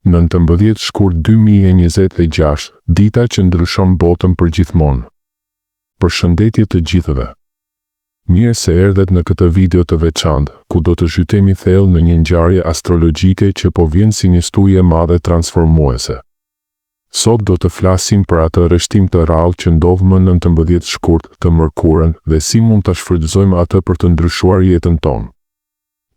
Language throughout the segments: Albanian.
19 shkurt 2026, dita që ndryshon botën përgjithmonë. Përshëndetje të gjithëve. Mirë se erdhet në këtë video të veçantë, ku do të zhytemi thellë në një ngjarje astrologjike që po vjen si një studhje e madhe transformuese. Sot do të flasim për atë rreshtim të rrallë që ndodh më 19 shkurt të mërkurën dhe si mund ta shfrytëzojmë atë për të ndryshuar jetën tonë.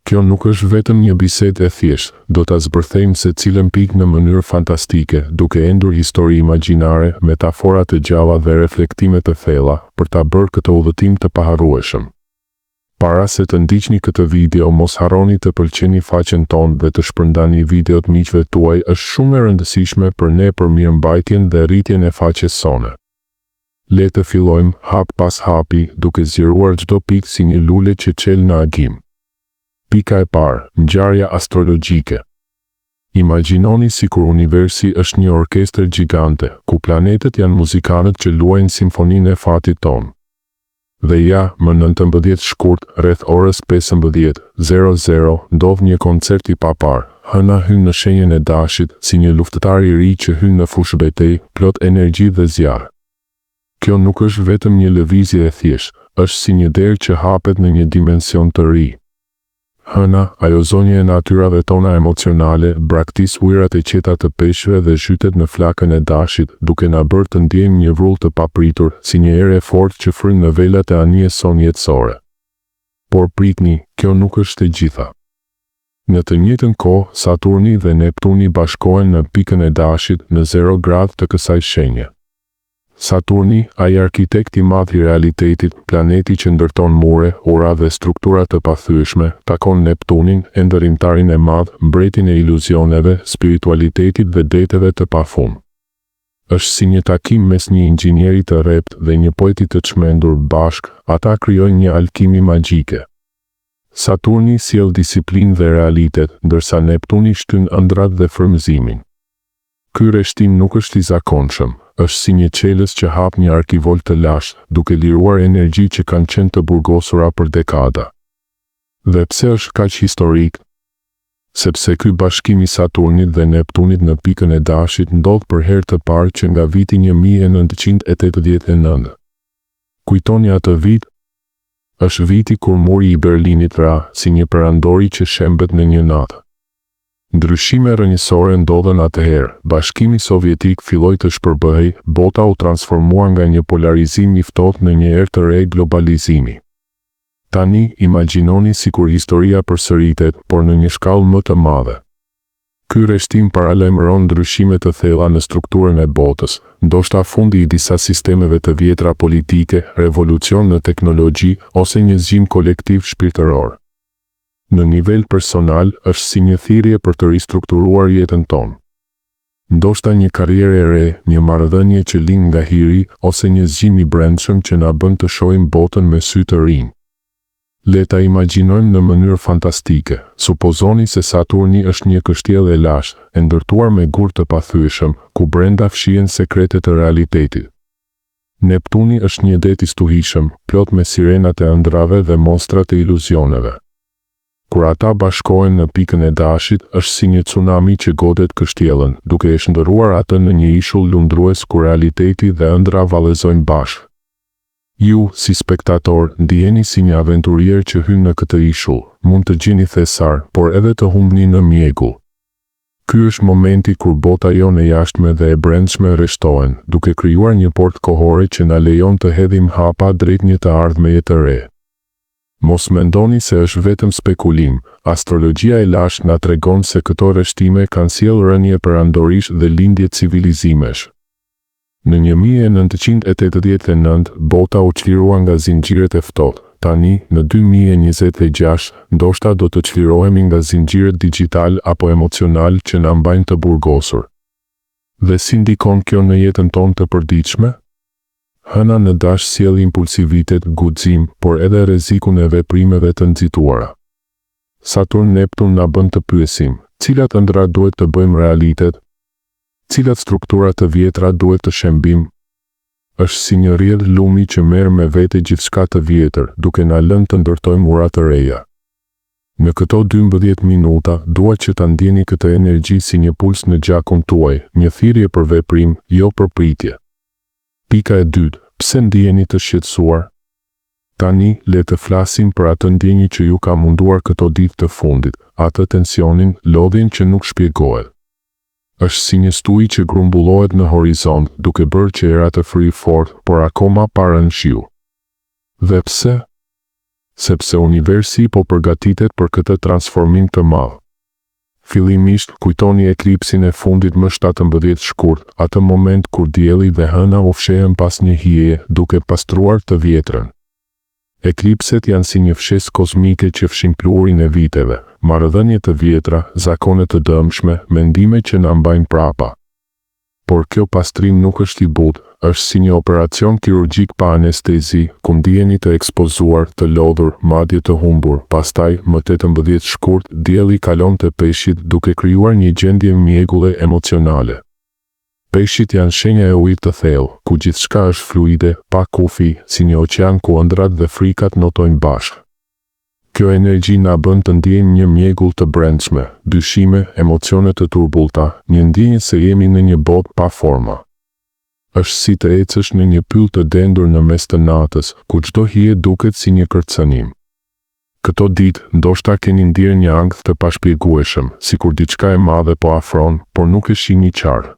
Kjo nuk është vetëm një bisedë e thjeshtë, do ta zbërthejmë secilën pikë në mënyrë fantastike, duke endur histori imagjinare, metafora të gjalla dhe reflektime të thella, për ta bërë këtë udhëtim të paharrueshëm. Para se të ndiqni këtë video, mos harroni të pëlqeni faqen tonë dhe të shpërndani videot miqve tuaj, është shumë e rëndësishme për ne për mirëmbajtjen dhe rritjen e faqes sone. Le të fillojmë hap pas hapi, duke zgjeruar çdo pikë si një lule që çel në agim. Pika e parë, ngjarja astrologjike. Imagjinoni sikur universi është një orkestër gjigante, ku planetet janë muzikanët që luajnë simfoninë e fatit tonë. Dhe ja, më 19 shkurt, rreth orës 15:00, ndodh një koncert i papar. Hëna hyn në shenjën e dashit, si një luftëtar i ri që hyn në fushë betejë, plot energji dhe zjarr. Kjo nuk është vetëm një lëvizje e thjeshtë, është si një derë që hapet në një dimension të ri. Hëna, ajo zonjë e natyrave tona emocionale, braktis ujërat e qeta të peshqve dhe zhytet në flakën e dashit, duke na bërë të ndjejmë një vrull të papritur, si një erë e fortë që fryn në velat e anijes sonë jetësore. Por pritni, kjo nuk është e gjitha. Në të njëjtën kohë, Saturni dhe Neptuni bashkohen në pikën e dashit në 0 gradë të kësaj shenje. Saturni, ai arkitekt i madh i realitetit, planeti që ndërton mure, ora dhe struktura të pathyeshme, takon Neptunin, ndërrimtarin e madh, mbretin e iluzioneve, spiritualitetit dhe deteve të pafund. Është si një takim mes një inxhinieri të rrept dhe një poeti të çmendur bashk, ata krijojnë një alkimi magjike. Saturni sjell disiplinë dhe realitet, ndërsa Neptuni shtyn ëndrat dhe frymëzimin. Ky rreshtim nuk është i zakonshëm, është si një qelës që hap një arkivol të lashtë, duke liruar energji që kanë qenë të burgosura për dekada. Dhe pse është kaq historik? Sepse ky bashkim i Saturnit dhe Neptunit në pikën e dashit ndodh për herë të parë që nga viti 1989. Kujtoni atë vit? Është viti kur muri i Berlinit ra, si një perandori që shembet në një natë. Ndryshime rrënjësore ndodhen atëherë, Bashkimi Sovjetik filloi të shpërbëhej, bota u transformua nga një polarizim i ftohtë në një erë të re globalizimi. Tani, imagjinoni sikur historia përsëritet, por në një shkallë më të madhe. Ky rreshtim paralajmëron ndryshime të thella në strukturën e botës, ndoshta fundi i disa sistemeve të vjetra politike, revolucion në teknologji ose një zgjim kolektiv shpirtëror. Në nivel personal, është si një thirrje për të ristrukturuar jetën tonë. Ndoshta një karrierë e re, një marrëdhënie që lind nga hiri, ose një zgjim i brendshëm që na bën të shohim botën me sy të rinj. Le ta imagjinojmë në mënyrë fantastike. Supozoni se Saturni është një kështjellë e lashtë, e ndërtuar me gur të pathyeshëm, ku brenda fshihen sekretet e realitetit. Neptuni është një det i stuhishëm, plot me sirenat e ëndrave dhe monstrat e iluzioneve. Kur ata bashkohen në pikën e dashit, është si një tsunami që godet kështjellën, duke e shndërruar atë në një ishull lundrues ku realiteti dhe ëndra vallëzojnë bashkë. Ju, si spektator, ndiheni si një aventurier që hyn në këtë ishull, mund të gjeni thesar, por edhe të humbni në mjegull. Ky është momenti kur bota jonë e jashtme dhe e brendshme rreshtohen, duke krijuar një portë kohore që na lejon të hedhim hapa drejt një të ardhmeje të re. Mos mendoni se është vetëm spekulim, astrologjia e lashtë na tregon se këto rreshtime kanë sjellë rënje perandorish dhe lindje civilizimesh. Në 1989, bota u çlirua nga zinxhiret e ftohtë. Tani, në 2026, ndoshta do të çlirohemi nga zinxhiret digjital apo emocional që na mbajnë të burgosur. Dhe si ndikon kjo në jetën tonë të përditshme? Hëna në dash sjell impulsivitet, guxim, por edhe rrezikun e veprimeve të nxituara. Saturn Neptun na bën të pyesim, cilat ëndra duhet të bëjmë realitet? Cilat struktura të vjetra duhet të shembim? Është si një rrjedh lumi që merr me vete gjithçka të vjetër, duke na lënë të ndërtojmë ura të reja. Në këto 12 minuta, dua që ta ndjeni këtë energji si një puls në gjakun tuaj, një thirrje për veprim, jo për pritje. Pika e dytë, pse ndiheni të shqetësuar? Tani, le të flasim për atë ndjenjë që ju ka munduar këto ditë të fundit, atë tensionin, lodhjen që nuk shpjegohet. Është si një stuj që grumbullohet në horizont, duke bërë qera të fryjë fort, por akoma para në shiu. Dhe pse? Sepse universi po përgatitet për këtë transformim të madh. Fillimisht, kujtoni eklipsin e fundit më 17 shkurt, atë moment kur dielli dhe hëna u fshehen pas një hije, duke pastruar të vjetrën. Eklipset janë si një fshes kozmike që fshin pluhurin e viteve, marrëdhënie të vjetra, zakone të dëmshme, mendime që na mbajnë prapa. Por kjo pastrim nuk është i butë, është si një operacion kirurgjik pa anestezi, ku ndiheni të ekspozuar, të lodhur, madje të humbur. Pastaj, më 18 shkurt, dielli kalon te peshqit duke krijuar një gjendje mjegulle emocionale. Peshqit janë shenja e ujit të thellë, ku gjithçka është fluide, pa kufi, si një oqean ku ëndrat dhe frikat notojnë bashkë. Kjo energji na bën të ndjejmë një mjegull të brendshme, dyshime, emocione të turbullta, një ndjenjë se jemi në një botë pa forma. Është si të ecësh në një pyll të dendur në mes të natës, ku çdo hije duket si një kërcënim. Këto ditë, ndoshta keni ndjerë një ankth të pashpjegueshëm, sikur diçka e madhe po afron, por nuk e shihni qartë.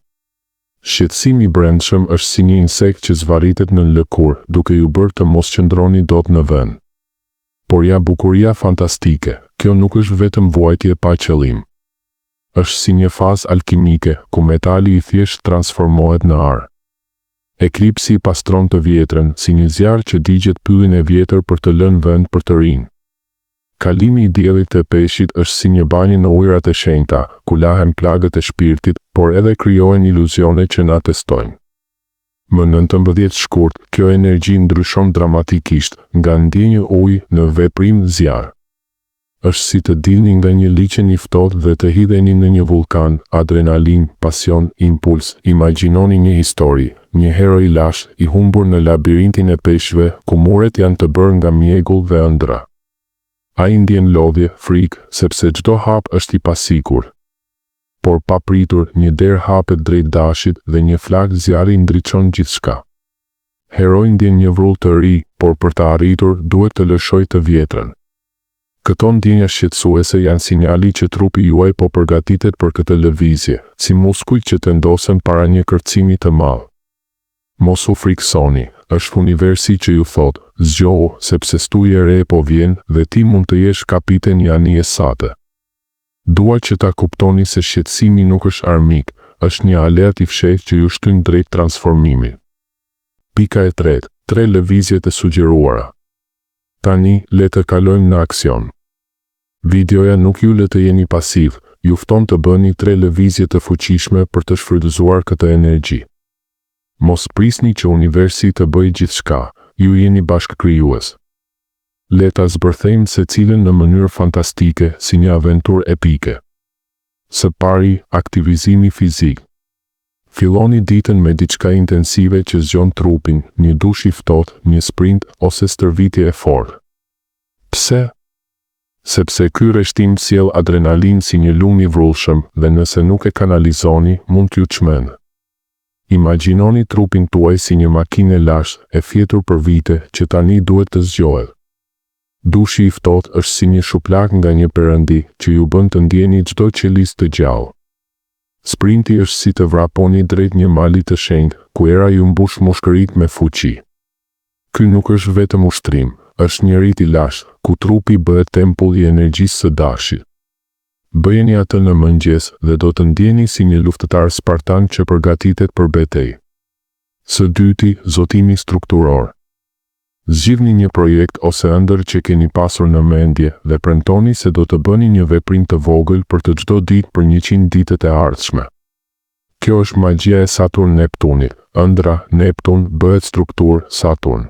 Shqetësimi i brendshëm është si një insekt që zvarritet në lëkurë, duke ju bërë të mos qëndroni dot në vend. Por ja bukuria fantastike, kjo nuk është vetëm vuajtje pa qëllim. Është si një fazë alkimike, ku metali i thjesht transformohet në ar. Eklipsi pastron të vjetrën, si një zjarr që digjet pyllin e vjetër për të lënë vend për të rinj. Kalimi i diellit te peshqit është si një banjë në ujërat e shenjta, ku lahen plagët e shpirtit, por edhe krijohen iluzione që na testojnë. Më 19 shkurt, kjo energji ndryshon dramatikisht, nga ndjenjë ujë në veprim zjarr. Është si të dilni nga një liçen i ftohtë dhe të hidheni në një vulkan, adrenalin, pasion, impuls. Imagjinoni një histori, një hero i lashtë, i humbur në labirintin e peshqve, ku muret janë të bërë nga mjegull dhe ëndra. Ai ndjen lodhje, frikë, sepse çdo hap është i pasigur. Por pa pritur, një derë hapet drejt dashit dhe një flak zjarri ndriçon gjithçka. Heroi ndjen një vrull të ri, por për të arritur duhet të lëshojë të vjetrën. Këto ndjenja shqetësuese janë sinjali që trupi juaj po përgatitet për këtë lëvizje, si muskujt që tendosen para një kërcimi të madh. Mos u friksoni, është universi që ju thot, zgjohu, sepse stuji e re po vjen dhe ti mund të jesh kapiten i anije sate. Dua që ta kuptoni se shqetësimi nuk është armik, është një alert i fshehtë që ju shtyn drejt transformimit. Pika e tretë, 3 lëvizjet e sugjeruara. Tani, le të kalojmë në aksion. Videoja nuk ju le të jeni pasiv, ju fton të bëni 3 lëvizje të fuqishme për të shfrytëzuar këtë energji. Mos prisni që universi të bëjë gjithçka, ju jeni bashkëkrijues. Le ta zbërthejmë secilën në mënyrë fantastike, si një aventurë epike. Së pari, aktivizimi fizik. Filloni ditën me diçka intensive që zgjon trupin, një dush i ftohtë, një sprint ose stërvitje e fortë. Pse? Sepse ky rreshtim sjell adrenalin si një lum i vrullshëm dhe nëse nuk e kanalizoni, mund t'ju çmend. Imagjinoni trupin tuaj si një makinë e lashtë, e fjetur për vite, që tani duhet të zgjohet. Dushi i ftohtë është si një shuplak nga një perëndi që ju bën të ndjeni çdo qelisë të gjallë. Sprinti është si të vraponi drejt një mali të shenjtë, ku era ju mbush mushkërit me fuqi. Ky nuk është vetëm ushtrim, është një rit i lashtë, ku trupi bëhet tempull i energjisë së dashit. Bëjeni atë në mëngjes dhe do të ndjeni si një luftëtar spartan që përgatitet për betejë. Së dyti, zotimi strukturor. Zgjidhni një projekt ose ëndër që keni pasur në mendje dhe premtoni se do të bëni një veprim të vogël për të çdo ditë për 100 ditët e ardhshme. Kjo është magjia e Saturn-Neptunit. Ëndra, Neptun bëhet strukturë, Saturn.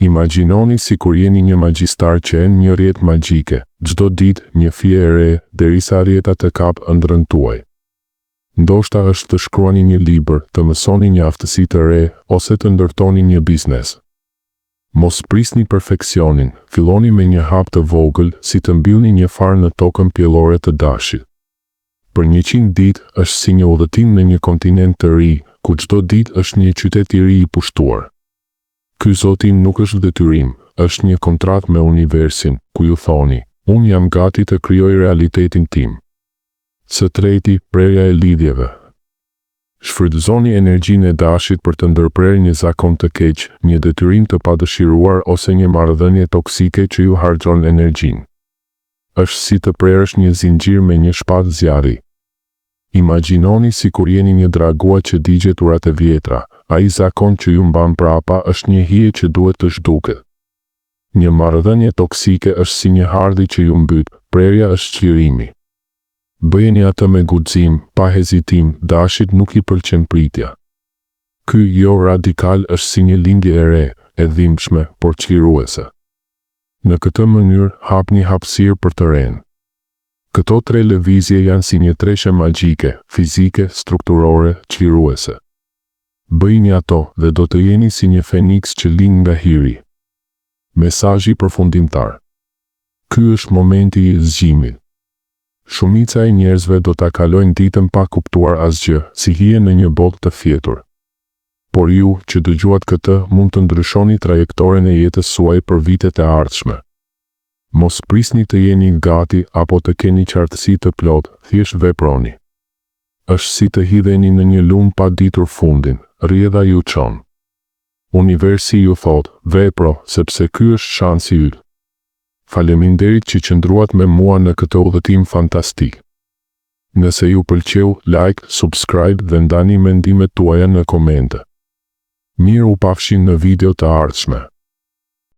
Imagjinoni si kur jeni një magjistar që en një rjetë magjike, çdo ditë një fije e re, derisa rjeta të kap ëndrën tuaj. Ndoshta është të shkruani një libër, të mësoni një aftësi të re, ose të ndërtoni një biznes. Mos prisni perfeksionin, filloni me një hap të vogël, si të mbyllni një far në tokën pjellore të dashit. Për 100 ditë është si një udhëtim në një kontinent të ri, ku çdo ditë është një qytet i ri i pushtuar. Ky zotim nuk është detyrim, është një kontratë me universin, ku ju thoni, unë jam gati të krijoj realitetin tim. Së treti, prerja e lidhjeve. Shfrytëzoni energjinë e dashit për të ndërprerë një zakon të keq, një detyrim të padëshiruar ose një marrëdhënie toksike që ju harxhon energjinë. Është si të prerësh një zinxhir me një shpatë zjarri. Imagjinoni sikur jeni një dragua që digjet urat e vjetra, ai zakon që ju mban prapa është një hije që duhet të zhduket. Një marrëdhënie toksike është si një hardhi që ju mbyt, prerja është çlirimi. Bëjeni atë me guxim, pa hezitim, dashit nuk i pëlqen pritja. Ky jo radikal është si një lindje e re, e dhimbshme, por çliruese. Në këtë mënyrë hapni hapësirë për të renë. Këto 3 lëvizje janë si një treshe magjike, fizike, strukturore, çliruese. Bëjini ato dhe do të jeni si një feniks që lind nga hiri. Mesazhi përfundimtar. Ky është momenti i zgjimit. Shumica e njerëzve do ta kalojnë ditën pa kuptuar asgjë, si hije në një botë të fjetur. Por ju, që dëgjuat këtë, mund të ndryshoni trajektoren e jetës suaj për vitet e ardhshme. Mos prisni të jeni gati apo të keni qartësi të plot, thjesht veproni. Është si të hidheni në një lum pa ditur fundin, rrjedha ju çon. Universi ju thot, vepro, sepse ky është shansi yt. Faleminderit që qëndruat me mua në këtë udhëtim fantastik. Nëse ju pëlqeu, like, subscribe dhe ndani mendimet tuaja në komente. Mirë u pafshin në video të ardhshme.